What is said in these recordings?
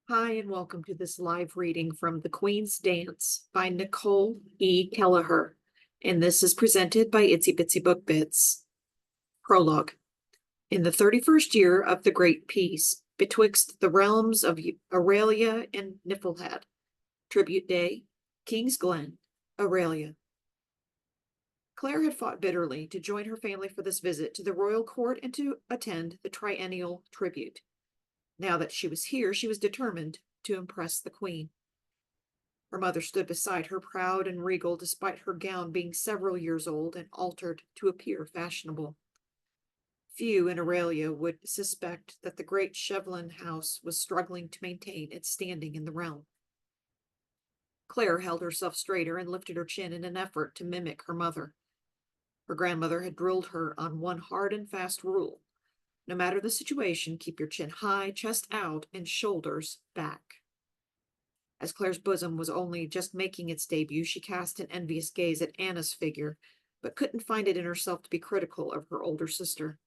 Hi, and welcome to this live reading from The Queen's Dance by Nicole E. Kelleher. And this is presented by Itsy Bitsy Book Bits. Prologue. In the 31st year of the Great Peace, betwixt the realms of Aurelia and Nifolhad, Tribute Day, King's Glen, Aurelia. Claire had fought bitterly to join her family for this visit to the royal court and to attend the triennial tribute. Now that she was here, she was determined to impress the queen. Her mother stood beside her, proud and regal, despite her gown being several years old and altered to appear fashionable. Few in Aurelia would suspect that the great Chevlin house was struggling to maintain its standing in the realm. Claire held herself straighter and lifted her chin in an effort to mimic her mother. Her grandmother had drilled her on one hard and fast rule. No matter the situation, keep your chin high, chest out, and shoulders back. As Claire's bosom was only just making its debut, she cast an envious gaze at Anna's figure, but couldn't find it in herself to be critical of her older sister.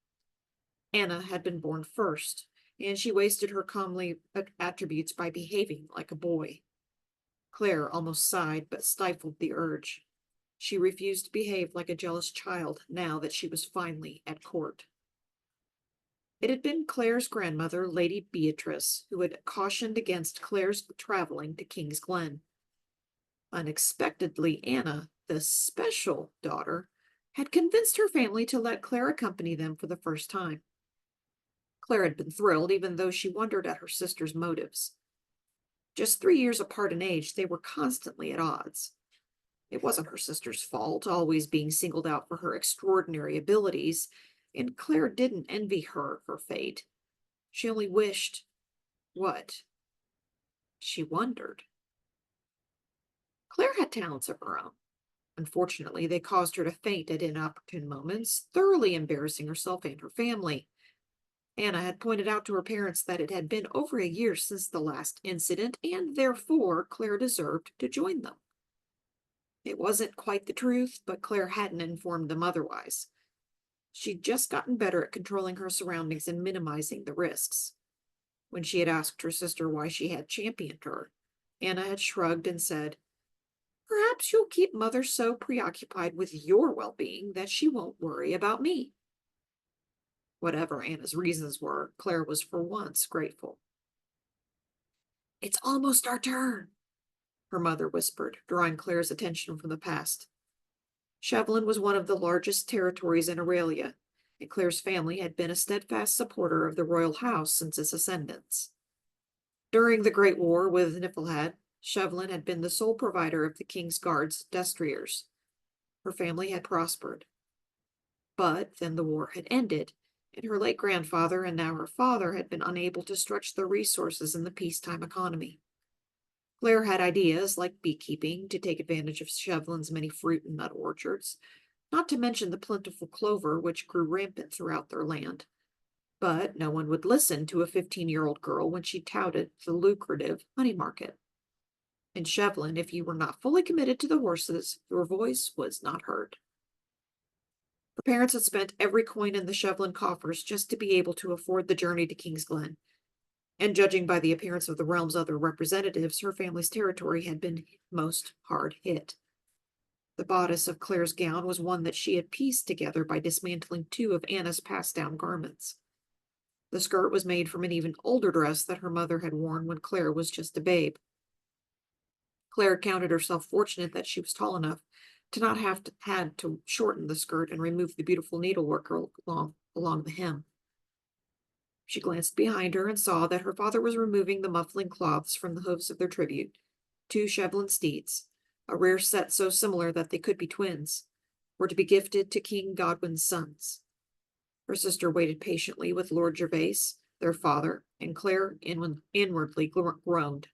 Anna had been born first, and she wasted her comely attributes by behaving like a boy. Claire almost sighed, but stifled the urge. She refused to behave like a jealous child now that she was finally at court. It had been Claire's grandmother, Lady Beatrice, who had cautioned against Claire's traveling to King's Glen. Unexpectedly, Anna, the special daughter, had convinced her family to let Claire accompany them for the first time. Claire had been thrilled, even though she wondered at her sister's motives. Just 3 years apart in age, they were constantly at odds. It wasn't her sister's fault, always being singled out for her extraordinary abilities, and Claire didn't envy her fate. She only wished, what? She wondered. Claire had talents of her own. Unfortunately, they caused her to faint at inopportune moments, thoroughly embarrassing herself and her family. Anna had pointed out to her parents that it had been over a year since the last incident, and therefore Claire deserved to join them. It wasn't quite the truth, but Claire hadn't informed them otherwise. She'd just gotten better at controlling her surroundings and minimizing the risks. When she had asked her sister why she had championed her, Anna had shrugged and said, "Perhaps you'll keep Mother so preoccupied with your well-being that she won't worry about me." Whatever Anna's reasons were, Claire was for once grateful. "It's almost our turn," her mother whispered, drawing Claire's attention from the past. Chevlin was one of the largest territories in Aurelia, and Claire's family had been a steadfast supporter of the royal house since its ascendance. During the Great War with Nifolhad, Chevlin had been the sole provider of the king's guards, destriers. Her family had prospered. But then the war had ended, and her late grandfather and now her father had been unable to stretch their resources in the peacetime economy. Claire had ideas like beekeeping to take advantage of Chevlin's many fruit and nut orchards, not to mention the plentiful clover which grew rampant throughout their land. But no one would listen to a 15-year-old girl when she touted the lucrative honey market. In Chevlin, if you were not fully committed to the horses, your voice was not heard. Her parents had spent every coin in the Chevlin coffers just to be able to afford the journey to King's Glen, and judging by the appearance of the realm's other representatives, her family's territory had been most hard hit. The bodice of Claire's gown was one that she had pieced together by dismantling two of Anna's passed-down garments. The skirt was made from an even older dress that her mother had worn when Claire was just a babe. Claire counted herself fortunate that she was tall enough to not have had to shorten the skirt and remove the beautiful needlework along the hem. She glanced behind her and saw that her father was removing the muffling cloths from the hoofs of their tribute. Two Chevlin steeds, a rare set so similar that they could be twins, were to be gifted to King Godwin's sons. Her sister waited patiently with Lord Gervase, their father, and Claire inwardly groaned.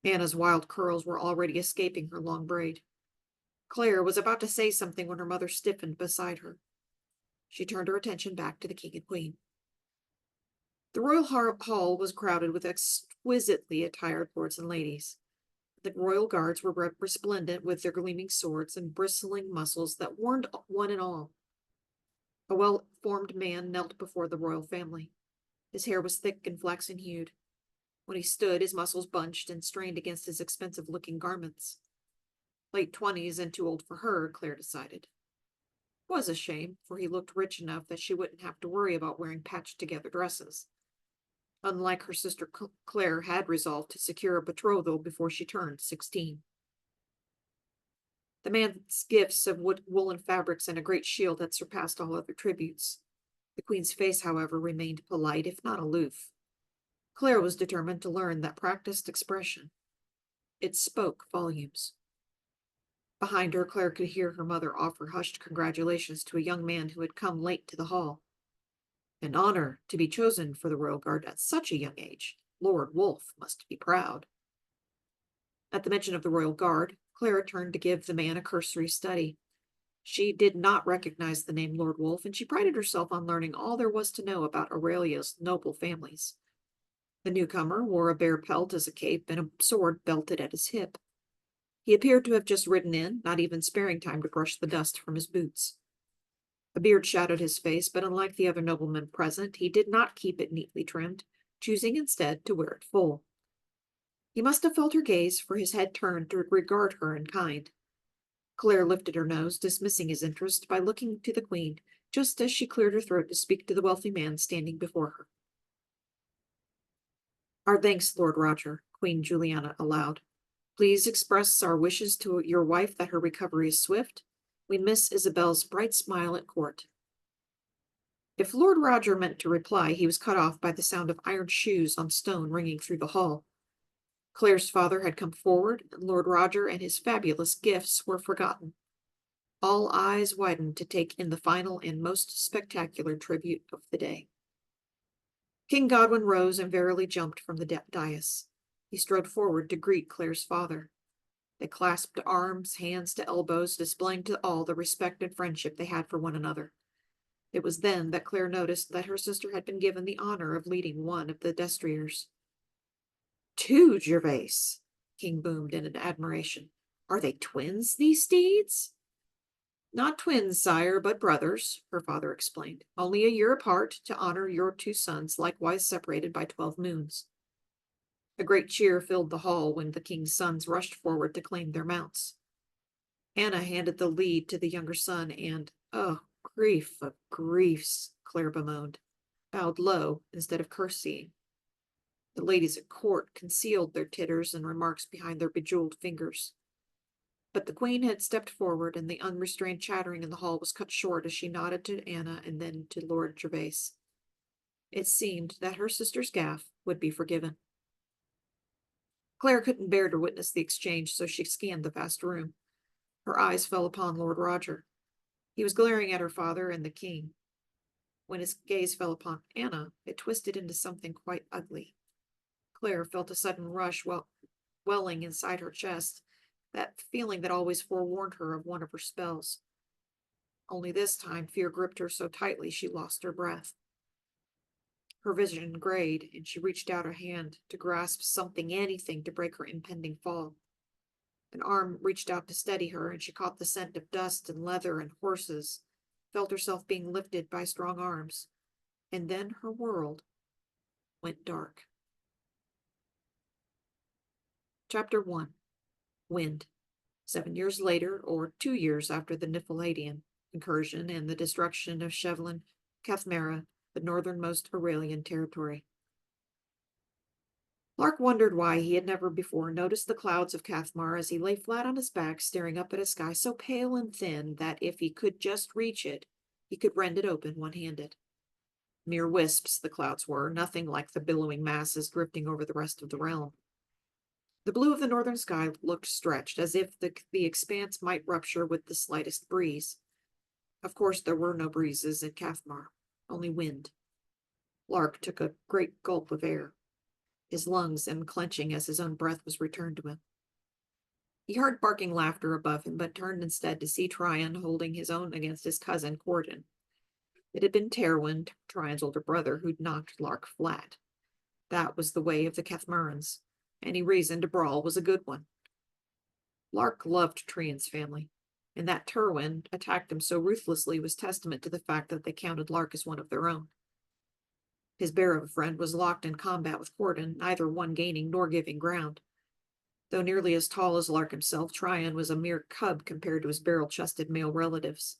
Anna's wild curls were already escaping her long braid. Claire was about to say something when her mother stiffened beside her. She turned her attention back to the king and queen. The royal hall was crowded with exquisitely attired lords and ladies. The royal guards were resplendent with their gleaming swords and bristling muscles that warned one and all. A well-formed man knelt before the royal family. His hair was thick and flaxen-hued. When he stood, his muscles bunched and strained against his expensive-looking garments. Late 20s and too old for her, Claire decided. It was a shame, for he looked rich enough that she wouldn't have to worry about wearing patched-together dresses. Unlike her sister, Claire had resolved to secure a betrothal before she turned 16. The man's gifts of woolen fabrics and a great shield had surpassed all other tributes. The queen's face, however, remained polite, if not aloof. Claire was determined to learn that practiced expression. It spoke volumes. Behind her, Claire could hear her mother offer hushed congratulations to a young man who had come late to the hall. An honor to be chosen for the royal guard at such a young age. Lord Wolf must be proud. At the mention of the royal guard, Clara turned to give the man a cursory study. She did not recognize the name Lord Wolf, and she prided herself on learning all there was to know about Aurelia's noble families. The newcomer wore a bear pelt as a cape and a sword belted at his hip. He appeared to have just ridden in, not even sparing time to brush the dust from his boots. A beard shadowed his face, but unlike the other noblemen present, he did not keep it neatly trimmed, choosing instead to wear it full. He must have felt her gaze, for his head turned to regard her in kind. Claire lifted her nose, dismissing his interest by looking to the queen, just as she cleared her throat to speak to the wealthy man standing before her. "Our thanks, Lord Roger," Queen Juliana allowed. "Please express our wishes to your wife that her recovery is swift. We miss Isabel's bright smile at court." If Lord Roger meant to reply, he was cut off by the sound of iron shoes on stone ringing through the hall. Claire's father had come forward, and Lord Roger and his fabulous gifts were forgotten. All eyes widened to take in the final and most spectacular tribute of the day. King Godwin rose and verily jumped from the dais. He strode forward to greet Claire's father. They clasped arms, hands to elbows, displaying to all the respect and friendship they had for one another. It was then that Claire noticed that her sister had been given the honor of leading one of the destriers. "Two, Gervase!" King boomed in admiration. "Are they twins, these steeds?" "Not twins, sire, but brothers," her father explained. "Only a year apart, to honor your two sons, likewise separated by 12 moons. A great cheer filled the hall when the king's sons rushed forward to claim their mounts. Anna handed the lead to the younger son and, oh, grief of griefs, Claire bemoaned, bowed low instead of curtsying. The ladies at court concealed their titters and remarks behind their bejeweled fingers. But the queen had stepped forward, and the unrestrained chattering in the hall was cut short as she nodded to Anna and then to Lord Gervase. It seemed that her sister's gaffe would be forgiven. Claire couldn't bear to witness the exchange, so she scanned the vast room. Her eyes fell upon Lord Roger. He was glaring at her father and the king. When his gaze fell upon Anna, it twisted into something quite ugly. Claire felt a sudden rush welling inside her chest, that feeling that always forewarned her of one of her spells. Only this time fear gripped her so tightly she lost her breath. Her vision grayed, and she reached out her hand to grasp something, anything, to break her impending fall. An arm reached out to steady her, and she caught the scent of dust and leather and horses, felt herself being lifted by strong arms, and then her world went dark. Chapter 1. Wind. 7 years later, or 2 years after the Nifolhadian incursion and the destruction of Shevlin, Cathmara, the northernmost Aurelian territory. Lark wondered why he had never before noticed the clouds of Cathmar as he lay flat on his back, staring up at a sky so pale and thin that if he could just reach it, he could rend it open one-handed. Mere wisps the clouds were, nothing like the billowing masses drifting over the rest of the realm. The blue of the northern sky looked stretched, as if the expanse might rupture with the slightest breeze. Of course, there were no breezes in Cathmar, only wind. Lark took a great gulp of air, his lungs unclenching as his own breath was returned to him. He heard barking laughter above him, but turned instead to see Trian holding his own against his cousin Cordon. It had been Terwin, Trian's older brother, who'd knocked Lark flat. That was the way of the Cathmarans. Any reason to brawl was a good one. Lark loved Trian's family, and that Terwin attacked him so ruthlessly was testament to the fact that they counted Lark as one of their own. His bear of a friend was locked in combat with Corden, neither one gaining nor giving ground. Though nearly as tall as Lark himself, Trian was a mere cub compared to his barrel-chested male relatives.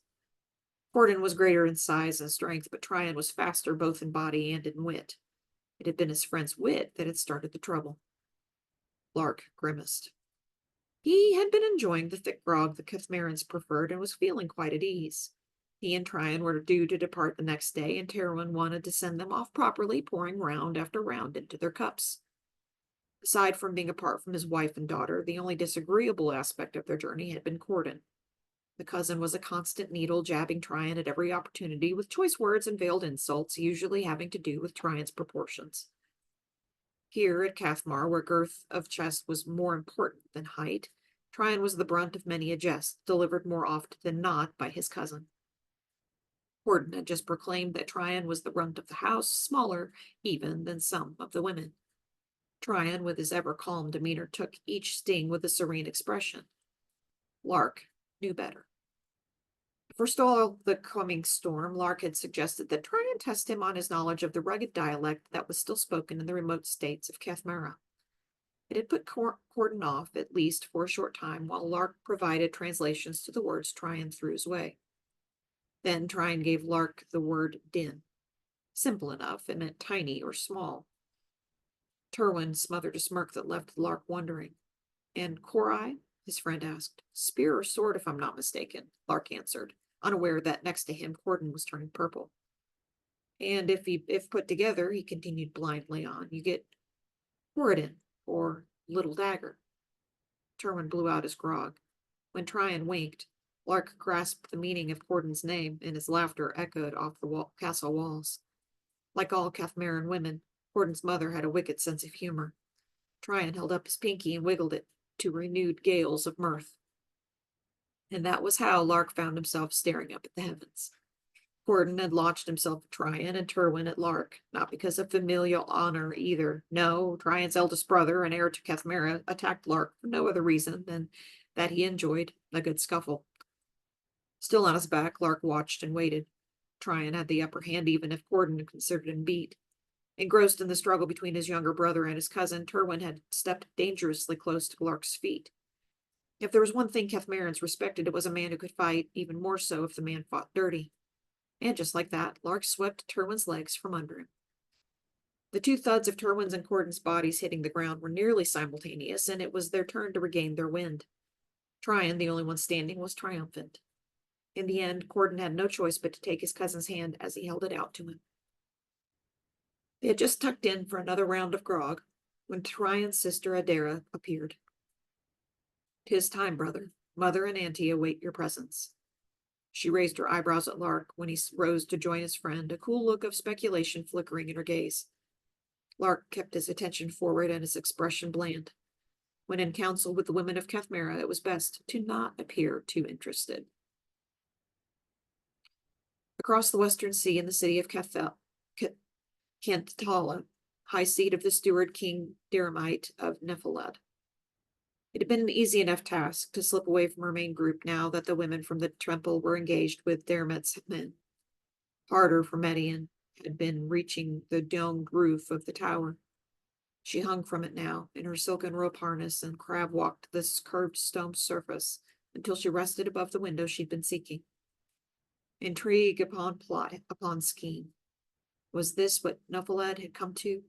Corden was greater in size and strength, but Trian was faster both in body and in wit. It had been his friend's wit that had started the trouble. Lark grimaced. He had been enjoying the thick grog the Cathmarans preferred and was feeling quite at ease. He and Trian were due to depart the next day, and Terwin wanted to send them off properly, pouring round after round into their cups. Aside from being apart from his wife and daughter, the only disagreeable aspect of their journey had been Corden. The cousin was a constant needle, jabbing Trian at every opportunity with choice words and veiled insults, usually having to do with Trian's proportions. Here at Cathmar, where girth of chest was more important than height, Trian was the brunt of many a jest, delivered more oft than not by his cousin. Corden had just proclaimed that Trian was the brunt of the house, smaller even than some of the women. Trian, with his ever calm demeanor, took each sting with a serene expression. Lark knew better. To forestall the coming storm, Lark had suggested that Trian test him on his knowledge of the rugged dialect that was still spoken in the remote states of Cathmara. It had put Corden off, at least for a short time, while Lark provided translations to the words Trian threw his way. Then Trian gave Lark the word din. Simple enough, it meant tiny or small. Terwin smothered a smirk that left Lark wondering. And Korai? His friend asked. Spear or sword, if I'm not mistaken, Lark answered, unaware that next to him Corden was turning purple. And if put together, he continued blindly on, you get Corridon, or little dagger. Terwin blew out his grog. When Trian winked, Lark grasped the meaning of Corden's name, and his laughter echoed off the castle walls. Like all Cathmaran women, Corden's mother had a wicked sense of humor. Trian held up his pinky and wiggled it to renewed gales of mirth. And that was how Lark found himself staring up at the heavens. Corden had launched himself at Trian and Terwin at Lark, not because of familial honor either. No, Trian's eldest brother and heir to Cathmara attacked Lark for no other reason than that he enjoyed a good scuffle. Still on his back, Lark watched and waited. Trian had the upper hand even if Corden considered him beat. Engrossed in the struggle between his younger brother and his cousin, Terwin had stepped dangerously close to Lark's feet. If there was one thing Cathmarans respected, it was a man who could fight, even more so if the man fought dirty. And just like that, Lark swept Terwin's legs from under him. The two thuds of Terwin's and Corden's bodies hitting the ground were nearly simultaneous, and it was their turn to regain their wind. Trian, the only one standing, was triumphant. In the end, Corden had no choice but to take his cousin's hand as he held it out to him. They had just tucked in for another round of grog when Trian's sister Adara appeared. "'Tis time, brother. Mother and auntie await your presence." She raised her eyebrows at Lark when he rose to join his friend, a cool look of speculation flickering in her gaze. Lark kept his attention forward and his expression bland. When in council with the women of Cathmara, it was best to not appear too interested. Across the western sea in the city of Cantala, high seat of the steward King Diramite of Nifolhad. It had been an easy enough task to slip away from her main group now that the women from the temple were engaged with Daramit's men. Harder for Median had been reaching the domed roof of the tower. She hung from it now, in her silken rope harness, and crab walked this curved stone surface until she rested above the window she'd been seeking. Intrigue upon plot upon scheme. Was this what Nifolhad had come to?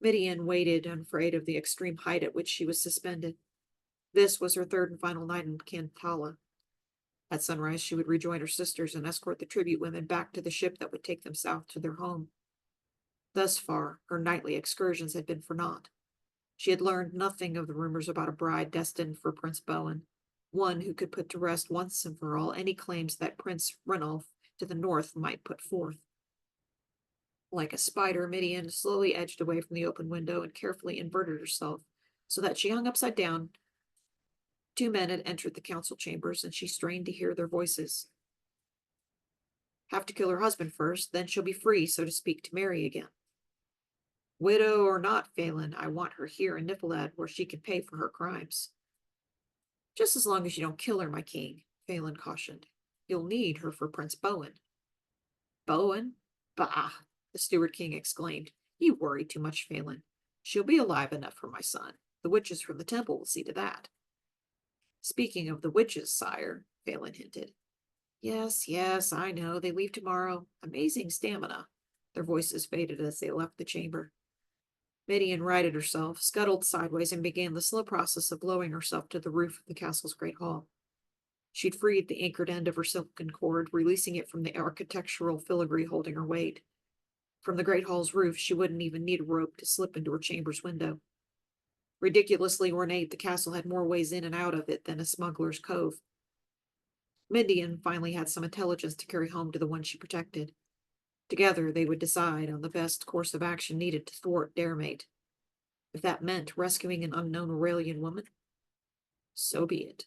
Midian waited, unafraid of the extreme height at which she was suspended. This was her third and final night in Cantala. At sunrise, she would rejoin her sisters and escort the tribute women back to the ship that would take them south to their home. Thus far, her nightly excursions had been for naught. She had learned nothing of the rumors about a bride destined for Prince Bowen, one who could put to rest once and for all any claims that Prince Ranulf to the north might put forth. Like a spider, Midian slowly edged away from the open window and carefully inverted herself so that she hung upside down. Two men had entered the council chambers, and she strained to hear their voices. "Have to kill her husband first, then she'll be free, so to speak, to marry again." "Widow or not, Phelan, I want her here in Nifolhad where she can pay for her crimes." "Just as long as you don't kill her, my king," Phelan cautioned. "You'll need her for Prince Bowen." "Bowen? Bah! the Steward King exclaimed. You worry too much, Phelan. She'll be alive enough for my son. The witches from the temple will see to that. Speaking of the witches, sire, Phelan hinted. Yes, yes, I know. They leave tomorrow. Amazing stamina. Their voices faded as they left the chamber. Midian righted herself, scuttled sideways, and began the slow process of lowering herself to the roof of the castle's great hall. She'd freed the anchored end of her silken cord, releasing it from the architectural filigree holding her weight. From the great hall's roof, she wouldn't even need a rope to slip into her chamber's window. Ridiculously ornate, the castle had more ways in and out of it than a smuggler's cove. Midian finally had some intelligence to carry home to the one she protected. Together, they would decide on the best course of action needed to thwart Daremate. If that meant rescuing an unknown Aurelian woman, so be it.